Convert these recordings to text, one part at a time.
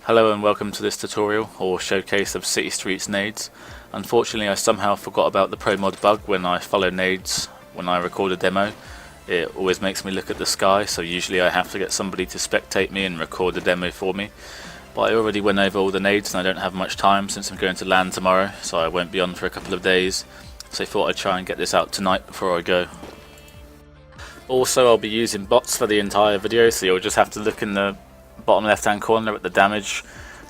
Hello and welcome to this tutorial or showcase of Citystreets Nades. Unfortunately I somehow forgot about the ProMod bug when I follow Nades when I record a demo. It always makes me look at the sky, so usually I have to get somebody to spectate me and record the demo for me. But I already went over all the Nades and I don't have much time since I'm going to land tomorrow, so I won't be on for a couple of days. So I thought I'd try and get this out tonight before I go. Also I'll be using bots for the entire video, so you'll just have to look in the bottom left hand corner at the damage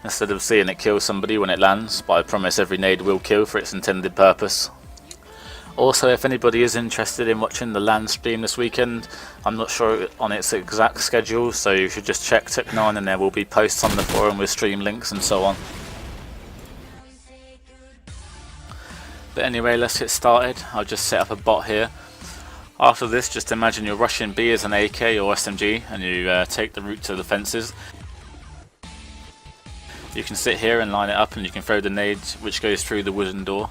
instead of seeing it kill somebody when it lands, but I promise every nade will kill for its intended purpose. Also, if anybody is interested in watching the LAN stream this weekend, I'm not sure on its exact schedule, so you should just check Tech9 and there will be posts on the forum with stream links and so on. But anyway, let's get started. I'll just set up a bot here. After this, just imagine you're rushing B as an AK or SMG and you take the route to the fences. You can sit here and line it up and you can throw the nade which goes through the wooden door.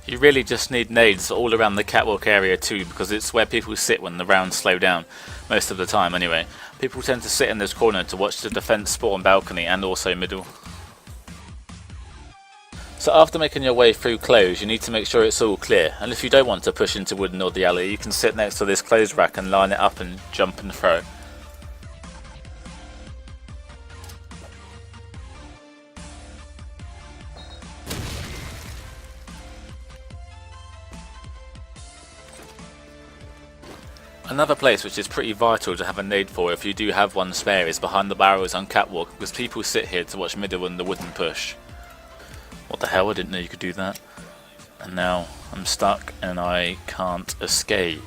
You really just need nades all around the catwalk area too, because it's where people sit when the rounds slow down, most of the time anyway. People tend to sit in this corner to watch the defense spawn balcony and also middle. So after making your way through close, you need to make sure it's all clear, and if you don't want to push into wooden or the alley, you can sit next to this clothes rack and line it up and jump and throw. Another place which is pretty vital to have a nade for if you do have one spare is behind the barrels on catwalk, because people sit here to watch middle and the wooden push. What the hell, I didn't know you could do that. And now I'm stuck and I can't escape.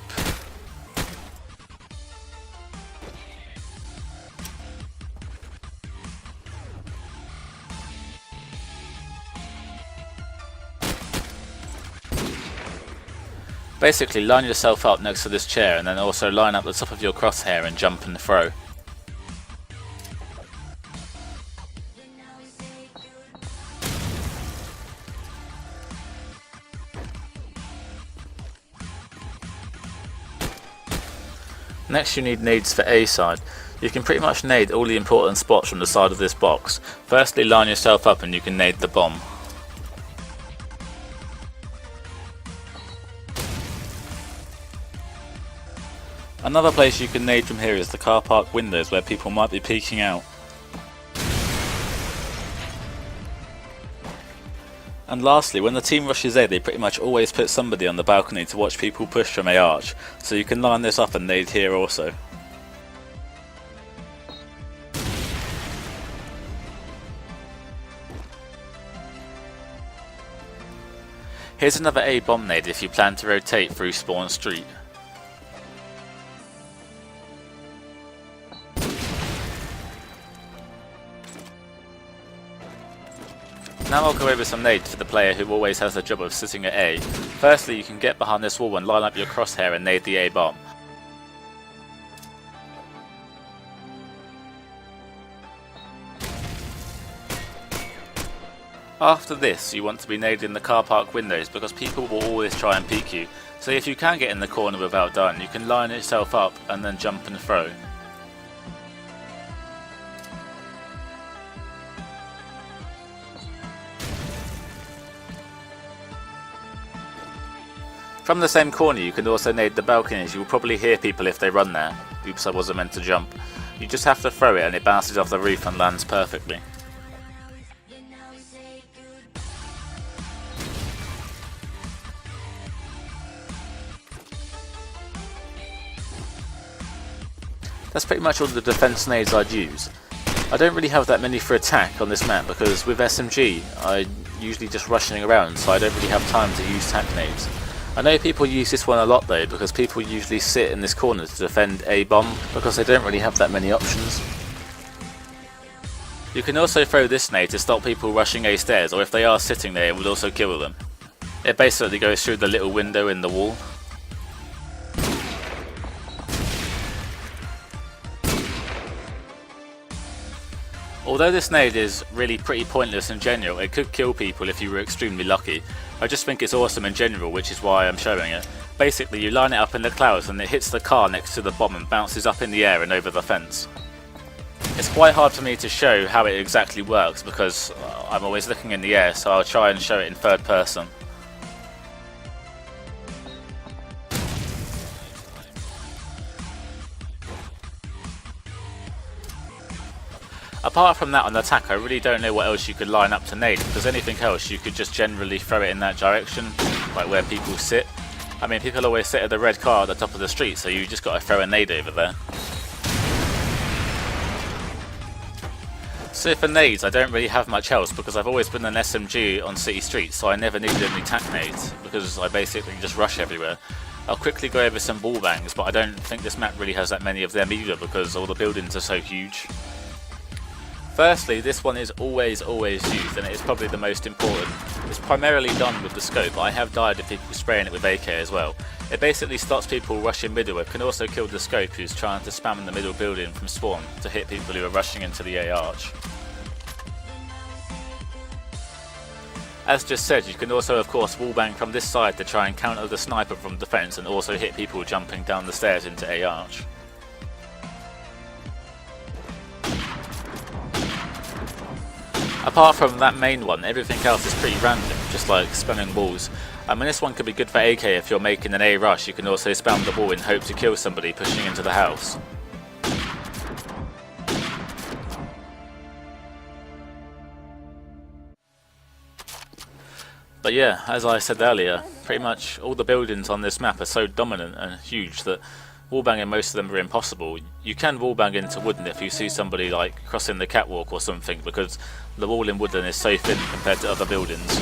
Basically line yourself up next to this chair and then also line up the top of your crosshair and jump and throw. Next you need nades for A side. You can pretty much nade all the important spots from the side of this box. Firstly line yourself up and you can nade the bomb. Another place you can nade from here is the car park windows where people might be peeking out. And lastly, when the team rushes A, they pretty much always put somebody on the balcony to watch people push from A arch, so you can line this up and nade here also. Here's another A bomb nade if you plan to rotate through Spawn Street. Now I'll go over some nades for the player who always has the job of sitting at A. Firstly, you can get behind this wall and line up your crosshair and nade the A bomb. After this, you want to be nading the car park windows because people will always try and peek you. So if you can get in the corner without dying, you can line yourself up and then jump and throw. From the same corner you can also nade the balconies. You will probably hear people if they run there. Oops, I wasn't meant to jump. You just have to throw it and it bounces off the roof and lands perfectly. That's pretty much all the defense nades I'd use. I don't really have that many for attack on this map because with SMG I'm usually just rushing around, so I don't really have time to use tac nades. I know people use this one a lot though, because people usually sit in this corner to defend A bomb because they don't really have that many options. You can also throw this nade to stop people rushing A stairs, or if they are sitting there it will also kill them. It basically goes through the little window in the wall. Although this nade is really pretty pointless in general, it could kill people if you were extremely lucky. I just think it's awesome in general, which is why I'm showing it. Basically, you line it up in the clouds and it hits the car next to the bomb and bounces up in the air and over the fence. It's quite hard for me to show how it exactly works because I'm always looking in the air, so I'll try and show it in third person. Apart from that on attack, I really don't know what else you could line up to nade, because anything else you could just generally throw it in that direction, like where people sit. I mean, people always sit at the red car at the top of the street, so you just got to throw a nade over there. So for nades, I don't really have much else because I've always been an SMG on City Streets, so I never needed any tac nades because I basically just rush everywhere. I'll quickly go over some wallbangs, but I don't think this map really has that many of them either because all the buildings are so huge. Firstly, this one is always used, and it is probably the most important. It's primarily done with the scope, but I have died of people spraying it with AK as well. It basically stops people rushing middle. It can also kill the scope who's trying to spam in the middle building from spawn to hit people who are rushing into the A arch. As just said, you can also of course wallbang from this side to try and counter the sniper from defense and also hit people jumping down the stairs into A arch. Apart from that main one, everything else is pretty random, just like spamming walls. I mean, this one could be good for AK if you're making an A rush. You can also spam the wall and hope to kill somebody pushing into the house. But yeah, as I said earlier, pretty much all the buildings on this map are so dominant and huge that wallbanging most of them are impossible. You can wallbang into wooden if you see somebody like crossing the catwalk or something, because the wall in wooden is so thin compared to other buildings.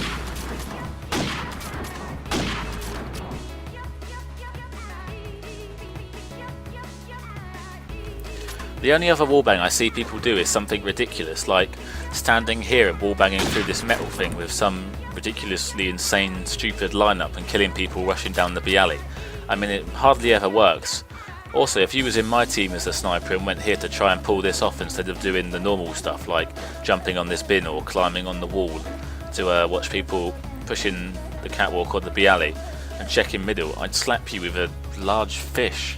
The only other wallbang I see people do is something ridiculous, like standing here and wallbanging through this metal thing with some ridiculously insane, stupid lineup and killing people rushing down the B alley. I mean, it hardly ever works. Also, if you was in my team as a sniper and went here to try and pull this off instead of doing the normal stuff like jumping on this bin or climbing on the wall to watch people pushing the catwalk or the B alley and checking middle, I'd slap you with a large fish.